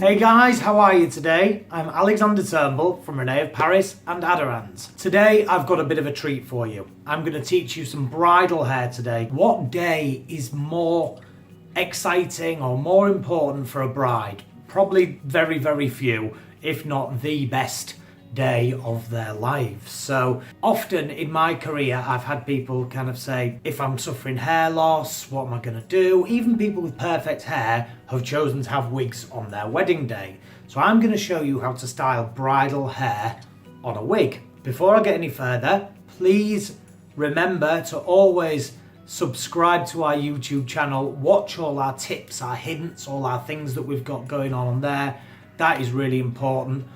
Hey guys, how are you today? I'm Alexander Turnbull from René of Paris and Aderans. Today I've got a bit of a treat for you. I'm going to teach you some bridal hair today. What day is more exciting or more important for a bride? Probably very, very few, if not the best day of their lives. So often in my career I've had people kind of say, if I'm suffering hair loss, what am I going to do? Even people with perfect hair have chosen to have wigs on their wedding day. So I'm going to show you how to style bridal hair on a wig. Before I get any further, please remember to always subscribe to our YouTube channel, watch all our tips, our hints, all our things that we've got going on there. That is really important.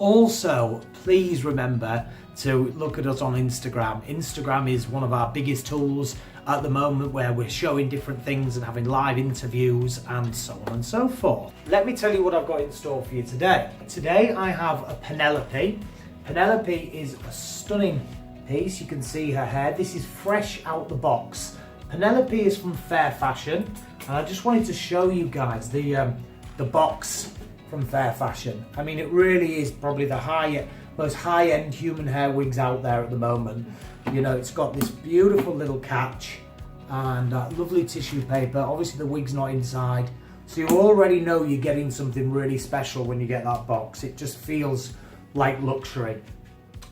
Also, please remember to look at us on Instagram. Instagram is one of our biggest tools at the moment, where we're showing different things and having live interviews and so on and so forth. Let me tell you what I've got in store for you today. Today I have a Penelope. Penelope is a stunning piece. You can see her hair. This is fresh out the box. Penelope is from Fair Fashion, and I just wanted to show you guys the box from Fair Fashion. I mean, it really is probably the most high-end human hair wigs out there at the moment. You know, it's got this beautiful little catch and lovely tissue paper. Obviously the wig's not inside, so you already know you're getting something really special when you get that box. It just feels like luxury.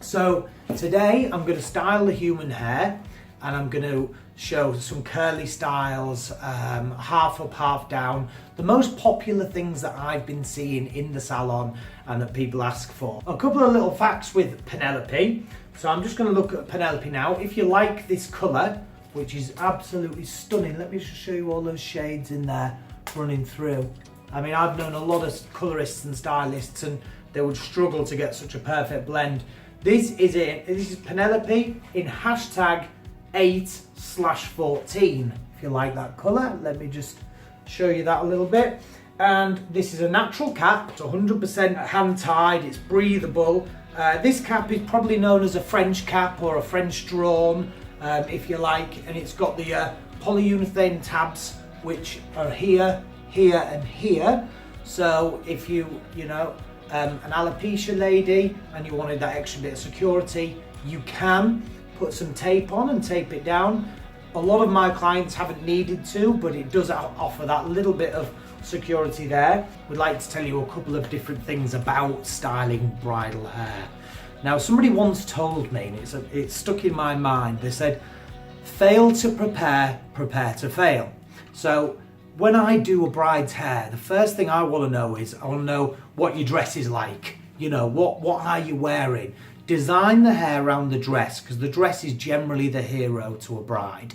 So today I'm going to style the human hair, and I'm going to show some curly styles, half up, half down. The most popular things that I've been seeing in the salon and that people ask for. A couple of little facts with Penelope. So I'm just going to look at Penelope now. If you like this colour, which is absolutely stunning, let me just show you all those shades in there running through. I mean, I've known a lot of colorists and stylists, and they would struggle to get such a perfect blend. This is it. This is Penelope in hashtag 8/14. If you like that colour, let me just show you that a little bit. And this is a natural cap. It's 100% hand tied. It's breathable. This cap is probably known as a French cap or a French drawn, if you like. And it's got the polyurethane tabs, which are here, here, and here. So if you know, an alopecia lady and you wanted that extra bit of security, you can put some tape on and tape it down. A lot of my clients haven't needed to, but it does offer that little bit of security there. We'd like to tell you a couple of different things about styling bridal hair. Now, somebody once told me, and it's stuck in my mind, they said, fail to prepare, prepare to fail. So when I do a bride's hair, the first thing I want to know is, I want to know what your dress is like. You know, what are you wearing? Design the hair around the dress, because the dress is generally the hero to a bride.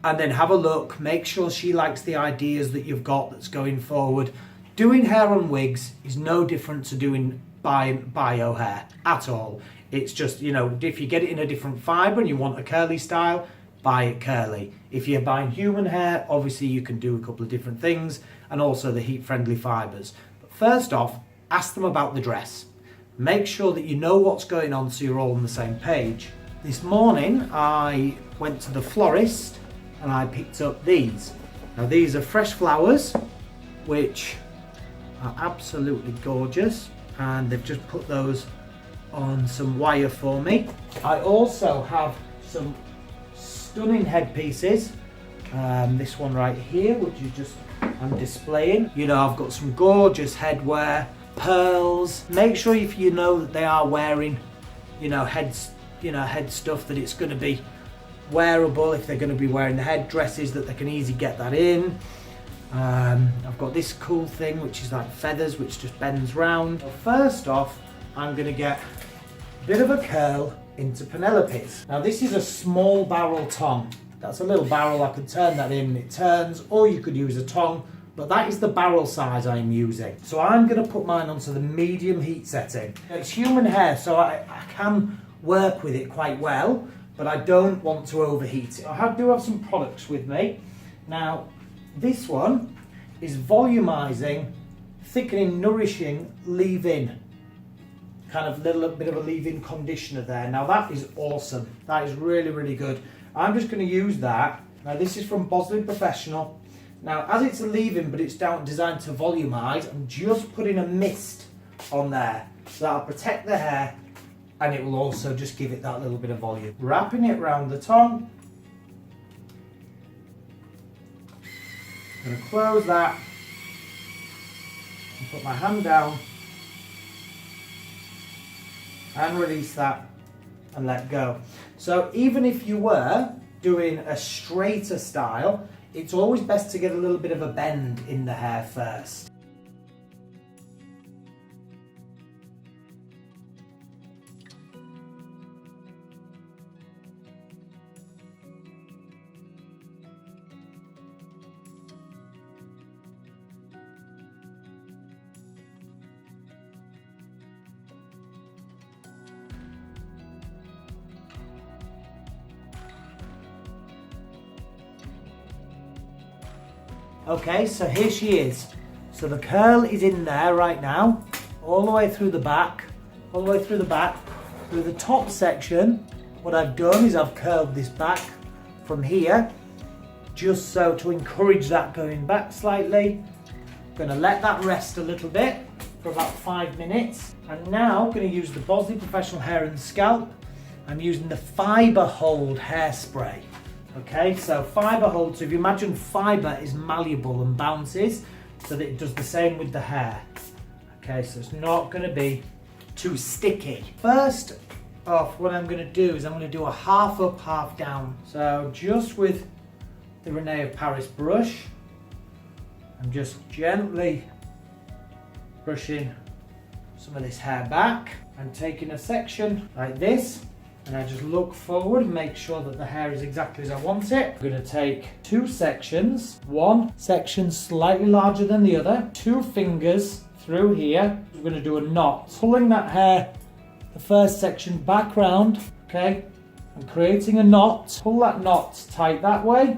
And then have a look, make sure she likes the ideas that you've got that's going forward. Doing hair on wigs is no different to doing bio hair at all. It's just, you know, if you get it in a different fibre and you want a curly style, buy it curly. If you're buying human hair, obviously you can do a couple of different things, and also the heat-friendly fibres. But first off, ask them about the dress. Make sure that you know what's going on so you're all on the same page. This morning I went to the florist and I picked up these. Now these are fresh flowers, which are absolutely gorgeous, and they've just put those on some wire for me. I also have some stunning headpieces. This one right here, which is just, I'm displaying. You know, I've got some gorgeous headwear, pearls. Make sure if you know that they are wearing, head stuff, that it's going to be wearable. If they're going to be wearing the headdresses, that they can easily get that in. I've got this cool thing, which is like feathers, which just bends round. Well, first off, I'm going to get a bit of a curl into Penelope's. Now this is a small barrel tongue. That's a little barrel. I could turn that in and it turns, or you could use a tongue. But that is the barrel size I'm using. So I'm going to put mine onto the medium heat setting. It's human hair, so I can work with it quite well, but I don't want to overheat it. I do have some products with me. Now, this one is volumizing, thickening, nourishing, leave-in. Kind of little bit of a leave-in conditioner there. Now that is awesome. That is really, really good. I'm just going to use that. Now this is from Bosley Professional. Now, as it's a leave-in, but it's designed to volumise, I'm just putting a mist on there. So that'll protect the hair, and it will also just give it that little bit of volume. Wrapping it around the tongue. I'm going to close that and put my hand down and release that and let go. So even if you were doing a straighter style, it's always best to get a little bit of a bend in the hair first. Okay, so here she is. So the curl is in there right now, all the way through the back, all the way through the back. Through the top section, what I've done is I've curled this back from here, just so to encourage that going back slightly. I'm gonna let that rest a little bit for about 5 minutes. And now I'm gonna use the Bosley Professional Hair and Scalp. I'm using the Fibre Hold hairspray. Okay, so fibre hold, so if you imagine fibre is malleable and bounces, so that it does the same with the hair. Okay, so it's not going to be too sticky. First off, what I'm going to do is I'm going to do a half up, half down. So just with the René of Paris brush, I'm just gently brushing some of this hair back and taking a section like this. And I just look forward and make sure that the hair is exactly as I want it. I'm going to take 2 sections, one section slightly larger than the other, 2 fingers through here. We're going to do a knot, pulling that hair, the first section back round, okay, and creating a knot. Pull that knot tight that way,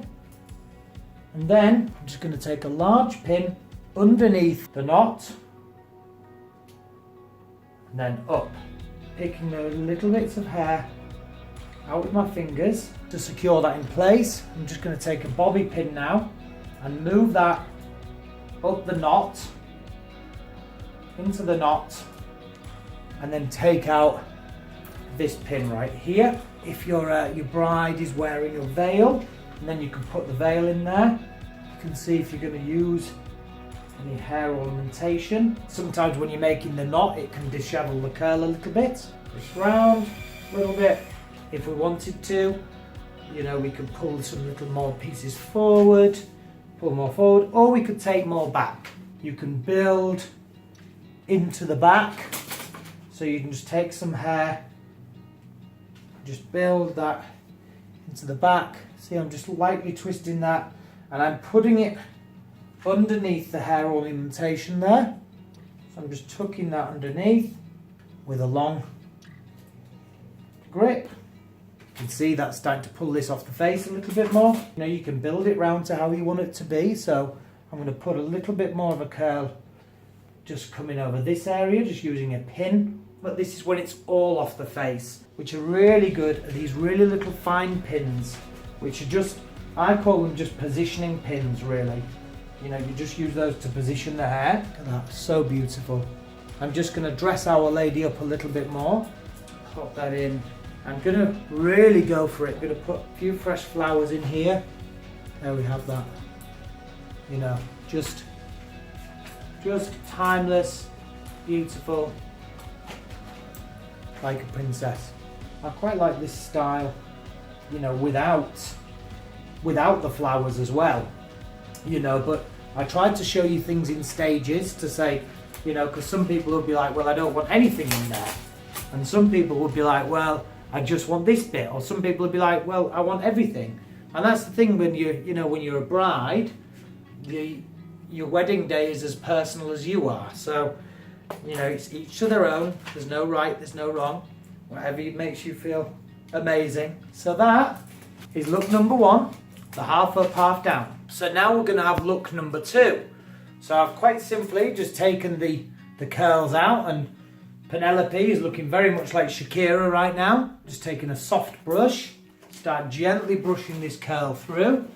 and then I'm just going to take a large pin underneath the knot, and then up, picking those little bits of hair out with my fingers to secure that in place. I'm just going to take a bobby pin now and move that up the knot, into the knot, and then take out this pin right here. If your bride is wearing a veil, and then you can put the veil in there. You can see if you're going to use any hair ornamentation. Sometimes when you're making the knot, it can dishevel the curl a little bit. Just round a little bit. If we wanted to, you know, we could pull some little more pieces forward, pull more forward, or we could take more back. You can build into the back, so you can just take some hair, just build that into the back. See, I'm just lightly twisting that, and I'm putting it underneath the hair ornamentation there. So I'm just tucking that underneath with a long grip. You can see that's starting to pull this off the face a little bit more. You know, you can build it round to how you want it to be. So I'm going to put a little bit more of a curl just coming over this area, just using a pin. But this is when it's all off the face, which are really good, are these really little fine pins, which are just, I call them just positioning pins really. You know, you just use those to position the hair. Look at that, so beautiful. I'm just going to dress our lady up a little bit more. Pop that in. I'm going to really go for it. I'm going to put a few fresh flowers in here. There we have that. You know, just timeless, beautiful, like a princess. I quite like this style, you know, without the flowers as well. You know, but I tried to show you things in stages to say, you know, because some people would be like, well, I don't want anything in there. And some people would be like, well, I just want this bit. Or some people would be like, well, I want everything. And that's the thing when when you're a bride, your wedding day is as personal as you are. So, you know, it's each to their own. There's no right, there's no wrong. Whatever makes you feel amazing. So that is look number 1, the half up, half down. So now we're going to have look number 2. So I've quite simply just taken the curls out, and Penelope is looking very much like Shakira right now. Just taking a soft brush, start gently brushing this curl through.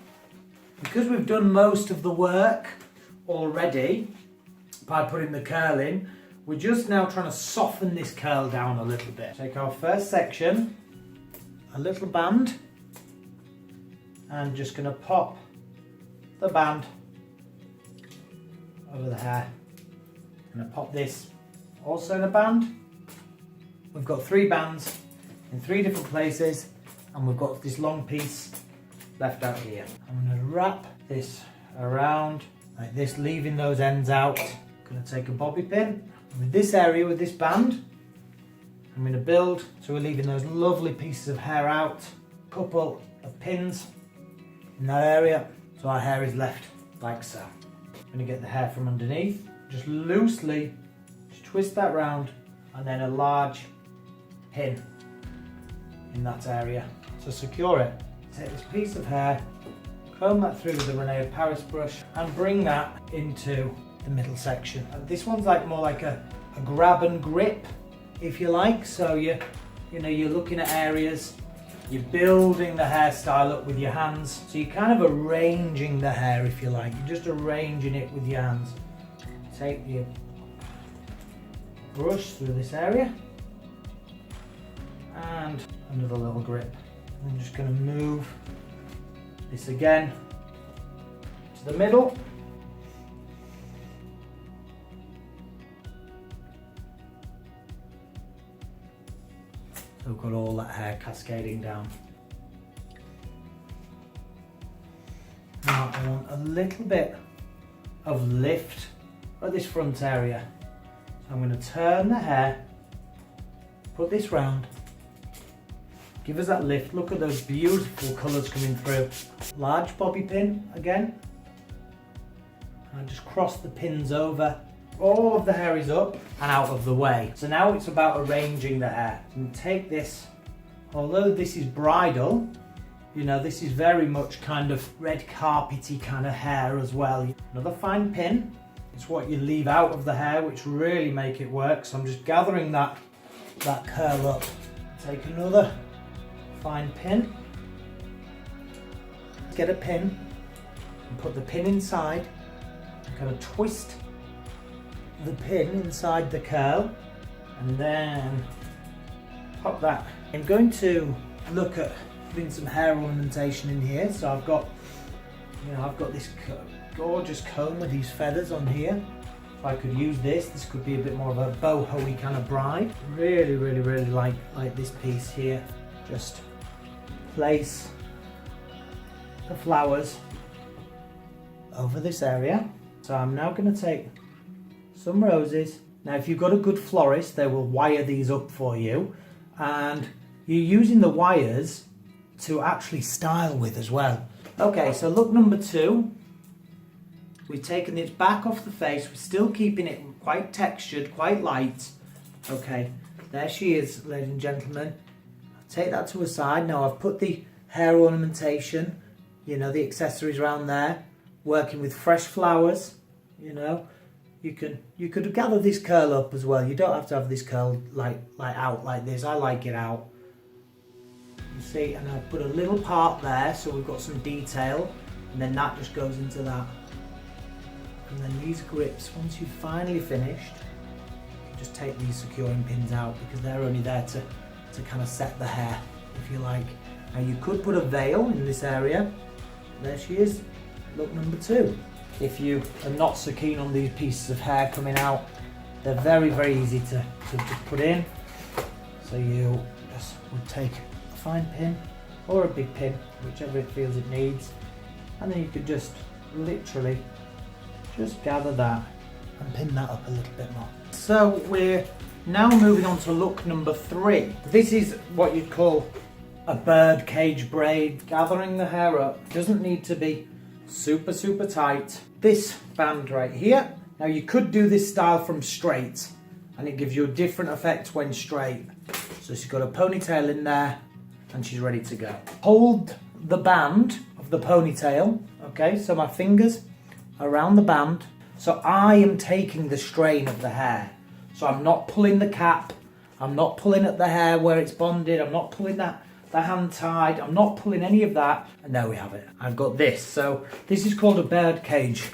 Because we've done most of the work already by putting the curl in, we're just now trying to soften this curl down a little bit. Take our first section, a little band, and just going to pop the band over the hair. I'm going to pop this also in a band. We've got 3 bands in 3 different places, and we've got this long piece left out here. I'm going to wrap this around like this, leaving those ends out. I'm going to take a bobby pin with this area, with this band. I'm going to build, so we're leaving those lovely pieces of hair out. Couple of pins in that area, so our hair is left like so. I'm going to get the hair from underneath, just loosely, just twist that round, and then a large pin in that area to secure it. Take this piece of hair, comb that through with the René Paris brush, and bring that into the middle section. And this one's like more like a grab and grip, if you like. So you're looking at areas, you're building the hairstyle up with your hands. So you're kind of arranging the hair, if you like. You're just arranging it with your hands. Take your brush through this area and another little grip. I'm just going to move this again to the middle. So we've got all that hair cascading down. Now I want a little bit of lift at this front area. So I'm going to turn the hair, put this round, give us that lift. Look at those beautiful colours coming through. Large bobby pin again. And just cross the pins over. All of the hair is up and out of the way. So now it's about arranging the hair. And take this, although this is bridal, this is very much kind of red carpety kind of hair as well. Another fine pin. It's what you leave out of the hair which really make it work. So I'm just gathering that curl up. Take another fine pin. Get a pin and put the pin inside. Kind of twist the pin inside the curl and then pop that. I'm going to look at putting some hair ornamentation in here. So I've got this gorgeous comb with these feathers on here. If I could use this could be a bit more of a boho-y kind of bride. Really, really, really like this piece here. Just place the flowers over this area. So I'm now going to take some roses. Now if you've got a good florist, they will wire these up for you, and you're using the wires to actually style with as well. Okay, so look number 2. We've taken its back off the face, we're still keeping it quite textured, quite light. Okay, there she is, ladies and gentlemen. Take that to a side. Now I've put the hair ornamentation, the accessories around there, working with fresh flowers. You could gather this curl up as well. You don't have to have this curl like out like this. I like it out. You see, and I've put a little part there, so we've got some detail, and then that just goes into that. And then these grips, once you've finally finished, just take these securing pins out because they're only there to kind of set the hair, if you like. Now you could put a veil in this area. There she is, look number 2. If you are not so keen on these pieces of hair coming out, they're very, very easy to put in. So you just would take a fine pin or a big pin, whichever it feels it needs, and then you could just literally just gather that and pin that up a little bit more. So we're now moving on to look number 3. This is what you'd call a bird cage braid. Gathering the hair up, doesn't need to be super, super tight. This band right here. Now you could do this style from straight and it gives you a different effect when straight. So she's got a ponytail in there and she's ready to go. Hold the band of the ponytail. Okay, so my fingers around the band. So I am taking the strain of the hair. So I'm not pulling the cap. I'm not pulling at the hair where it's bonded. I'm not pulling that the hand tied. I'm not pulling any of that. And there we have it. I've got this. So this is called a bird cage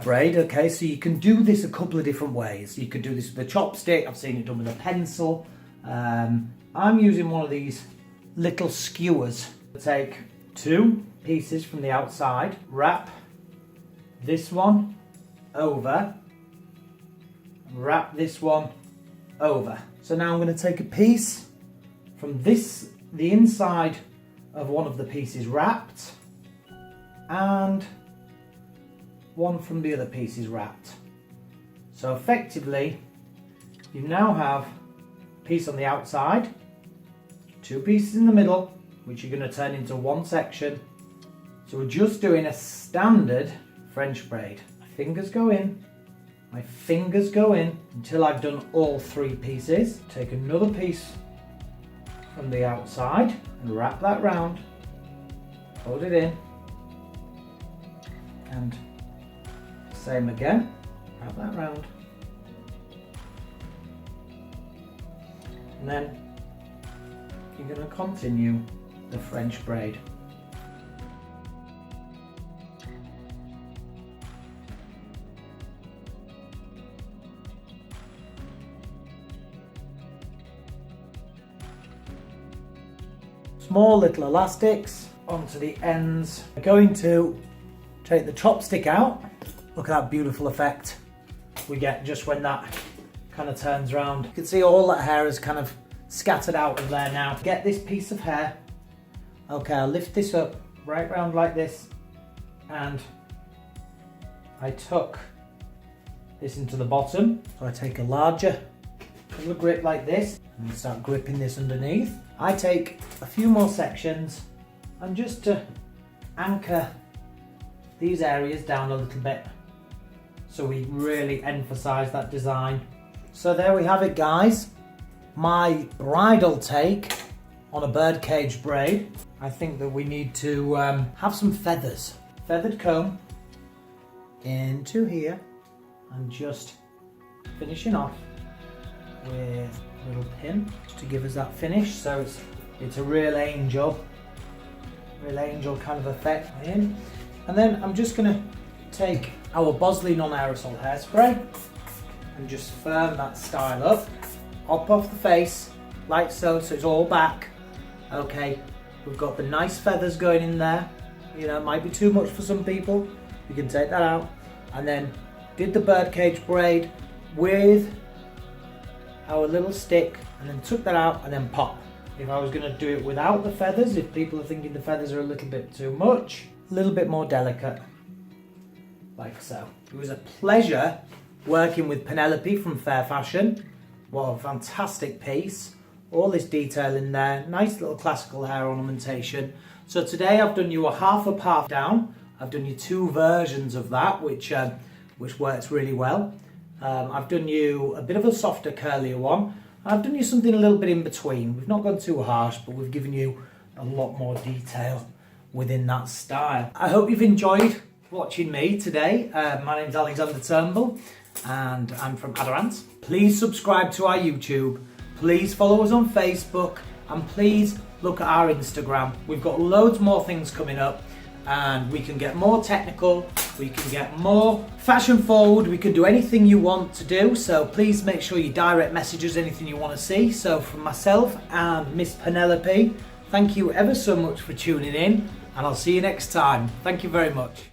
braid. Okay, so you can do this a couple of different ways. You could do this with a chopstick. I've seen it done with a pencil. I'm using one of these little skewers. Take 2 pieces from the outside, wrap this one over, and wrap this one over. So now I'm going to take a piece from the inside of one of the pieces wrapped, and one from the other pieces wrapped. So effectively, you now have a piece on the outside, 2 pieces in the middle, which you're going to turn into one section. So we're just doing a standard French braid. My fingers go in, my fingers go in until I've done all 3 pieces. Take another piece from the outside and wrap that round, hold it in, and same again, wrap that round, and then you're going to continue the French braid. Small little elastics onto the ends. I'm going to take the chopstick out. Look at that beautiful effect we get just when that kind of turns around. You can see all that hair is kind of scattered out of there now. Get this piece of hair. Okay, I'll lift this up right round like this, and I tuck this into the bottom. So I take a larger grip like this and start gripping this underneath. I take a few more sections and just to anchor these areas down a little bit so we really emphasize that design. So there we have it, guys. My bridal take on a birdcage braid. I think that we need to have some feathers. Feathered comb into here and just finishing off with a little pin to give us that finish. So it's a real angel kind of effect in. And then I'm just going to take our Bosley non-aerosol hairspray and just firm that style up. Hop off the face like so, so it's all back. Okay, we've got the nice feathers going in there. You know, it might be too much for some people. You can take that out. And then did the birdcage braid with our little stick and then took that out and then pop. If I was going to do it without the feathers, if people are thinking the feathers are a little bit too much, a little bit more delicate, like so. It was a pleasure working with Penelope from Fair Fashion. What a fantastic piece. All this detail in there, nice little classical hair ornamentation. So today I've done you a half up, half down. I've done you 2 versions of that, which works really well. I've done you a bit of a softer, curlier one. I've done you something a little bit in between. We've not gone too harsh, but we've given you a lot more detail within that style. I hope you've enjoyed watching me today. My name's Alexander Turnbull and I'm from Aderans. Please subscribe to our YouTube. Please follow us on Facebook and please look at our Instagram. We've got loads more things coming up and we can get more technical, we can get more fashion forward, we can do anything you want to do. So please make sure you direct message us anything you want to see. So from myself and Miss Penelope, thank you ever so much for tuning in and I'll see you next time. Thank you very much.